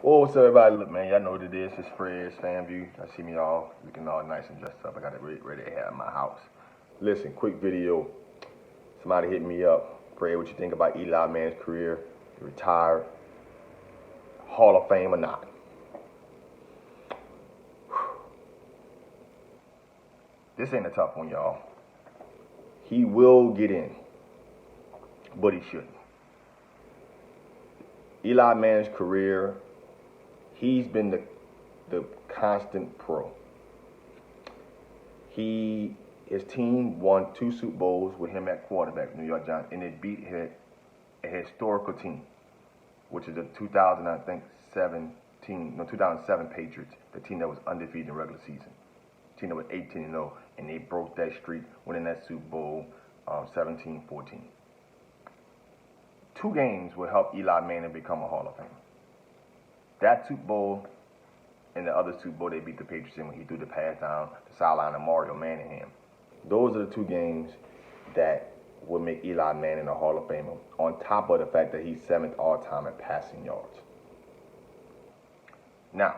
Well, what's up, everybody? Look, man, y'all know what it is. It's Fred's FanView. I see me all looking all nice and dressed up. I got it ready to have in my house. Listen, quick video. Somebody hit me up. Fred, what you think about Eli Manning's career? Retired, Hall of Fame or not? This ain't a tough one, y'all. He will get in, but he shouldn't. Eli Manning's career, he's been the constant pro. His team won 2 Super Bowls with him at quarterback, New York Giants, and it beat a historical team, which is the 2007 Patriots, the team that was undefeated in regular season, the team that was 18-0, and they broke that streak, winning that Super Bowl 17-14. 2 games will help Eli Manning become a Hall of Famer. That Super Bowl and the other Super Bowl they beat the Patriots in when he threw the pass down the sideline of Mario Manningham. Those are the 2 games that will make Eli Manning a Hall of Famer, on top of the fact that he's 7th all-time in passing yards. Now,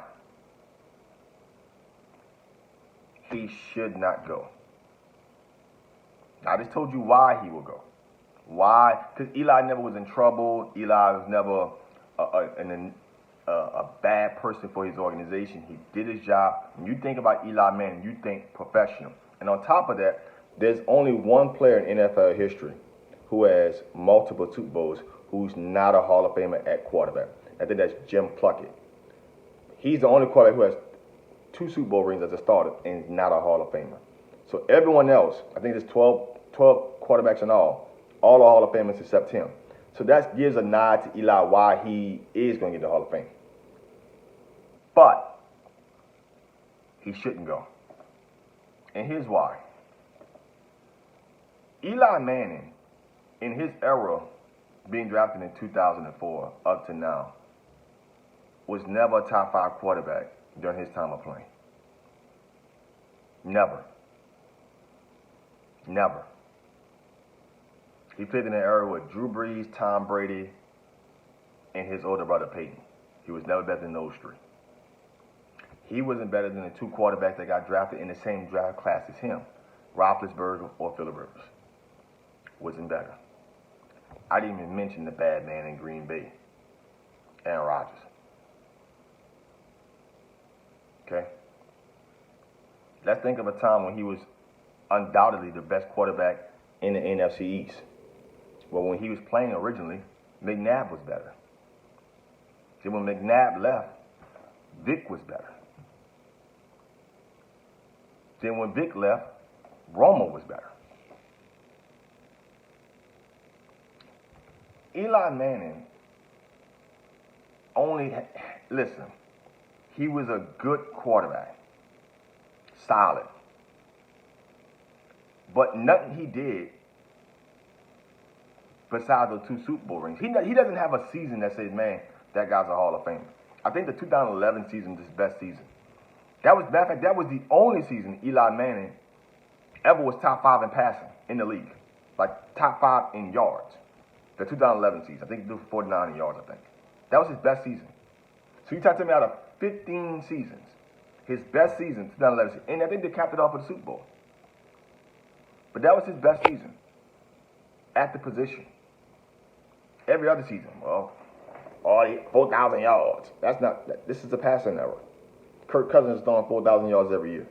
he should not go. I just told you why he will go. Why? Because Eli never was in trouble. Eli was never a bad person for his organization. He did his job. When you think about Eli Manning, you think professional. And on top of that, there's only one player in NFL history who has multiple Super Bowls who's not a Hall of Famer at quarterback. I think that's Jim Plunkett. He's the only quarterback who has 2 Super Bowl rings as a starter and is not a Hall of Famer. So everyone else, I think there's 12 quarterbacks in all are Hall of Famers except him. So that gives a nod to Eli why he is going to get the Hall of Fame. But he shouldn't go. And here's why. Eli Manning, in his era, being drafted in 2004 up to now, was never a top 5 quarterback during his time of playing. Never. Never. He played in an era with Drew Brees, Tom Brady, and his older brother Peyton. He was never better than those 3. He wasn't better than the 2 quarterbacks that got drafted in the same draft class as him, Roethlisberger or Phillip Rivers. Wasn't better. I didn't even mention the bad man in Green Bay, Aaron Rodgers. Okay? Let's think of a time when he was undoubtedly the best quarterback in the NFC East. Well, when he was playing originally, McNabb was better. Then when McNabb left, Vic was better. Then when Vic left, Romo was better. Eli Manning listen, he was a good quarterback. Solid. But nothing he did besides those 2 Super Bowl rings. He doesn't have a season that says, man, that guy's a Hall of Famer. I think the 2011 season was his best season. That was the only season Eli Manning ever was top 5 in passing in the league. Like top 5 in yards. The 2011 season. I think he threw 49 in yards, I think. That was his best season. So you talk to me out of 15 seasons, his best season, 2011 season. And I think they capped it off with the Super Bowl. But that was his best season at the position. Every other season, well, 4,000 yards. This is the passing era. Kirk Cousins is throwing 4,000 yards every year.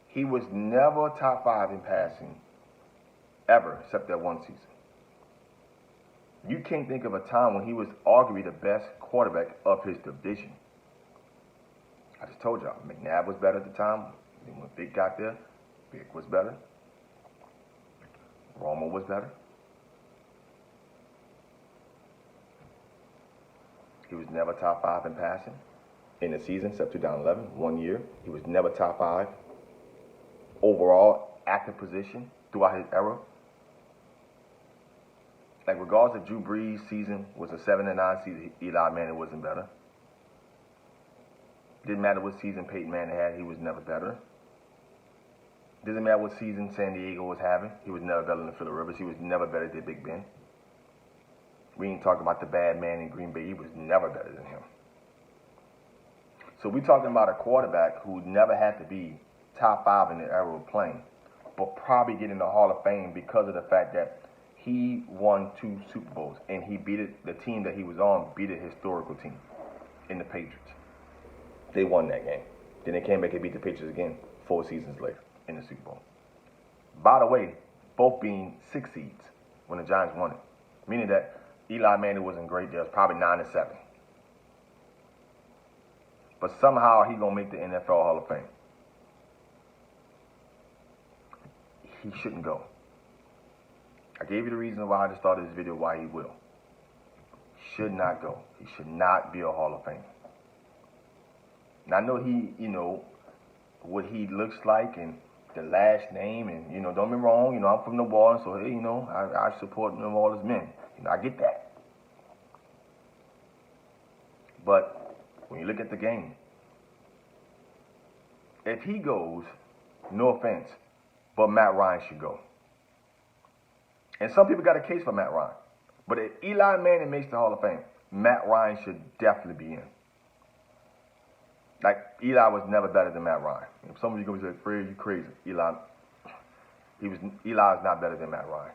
He was never top 5 in passing, ever, except that one season. You can't think of a time when he was arguably the best quarterback of his division. I just told y'all, McNabb was better at the time. Then when Vic got there, Vic was better. Romo was better. He was never top 5 in passing in the season, except 2011, 1 year. He was never top 5 overall active position throughout his era. Like, regardless of Drew Brees' season was a 7-9 season, Eli Manning wasn't better. Didn't matter what season Peyton Manning had, he was never better. Doesn't matter what season San Diego was having. He was never better than Phillip Rivers. He was never better than Big Ben. We ain't talking about the bad man in Green Bay. He was never better than him. So we're talking about a quarterback who never had to be top 5 in the era of playing, but probably get in the Hall of Fame because of the fact that he won 2 Super Bowls and he beat it. The team that he was on beat a historical team in the Patriots. They won that game. Then they came back and beat the Patriots again 4 seasons later in the Super Bowl. By the way, both being 6 seeds when the Giants won it, meaning that Eli Manning wasn't great. There was probably 9-7. But somehow he gonna make the NFL Hall of Fame. He shouldn't go. I gave you the reason why I just started this video why he will. Should not go. He should not be a Hall of Fame. And I know he, what he looks like and the last name, and don't get me wrong, I'm from New Orleans, so hey, I support New Orleans men. I get that. But when you look at the game, if he goes, no offense, but Matt Ryan should go. And some people got a case for Matt Ryan. But if Eli Manning makes the Hall of Fame, Matt Ryan should definitely be in. Like, Eli was never better than Matt Ryan. If some of you going to say, Fred, you crazy. Eli is not better than Matt Ryan.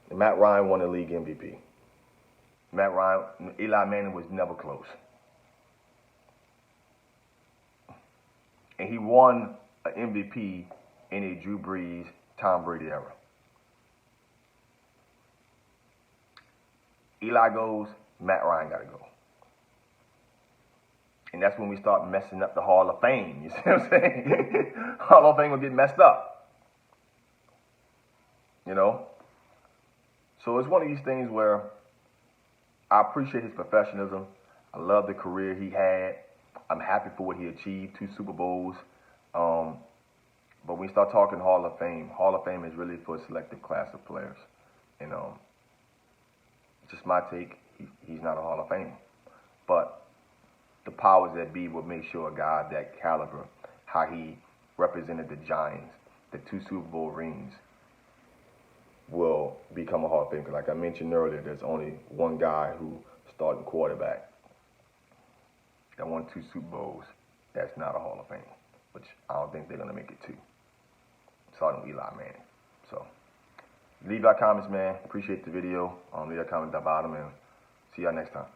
And Matt Ryan won the league MVP. Eli Manning was never close. And he won an MVP in a Drew Brees, Tom Brady era. Eli goes, Matt Ryan got to go. And that's when we start messing up the Hall of Fame. You see what I'm saying? Hall of Fame will get messed up. So it's one of these things where I appreciate his professionalism. I love the career he had. I'm happy for what he achieved, 2 Super Bowls. But when we start talking Hall of Fame is really for a selective class of players. And just my take, he's not a Hall of Fame. But the powers that be will make sure a guy of that caliber, how he represented the Giants, the 2 Super Bowl rings, will become a Hall of Fame. Because like I mentioned earlier, there's only one guy who starting quarterback that won 2 Super Bowls that's not a Hall of Fame, which I don't think they're going to make it to. Starting with Eli Manning. So, leave your comments, man. Appreciate the video. Leave your comments down bottom, and see y'all next time.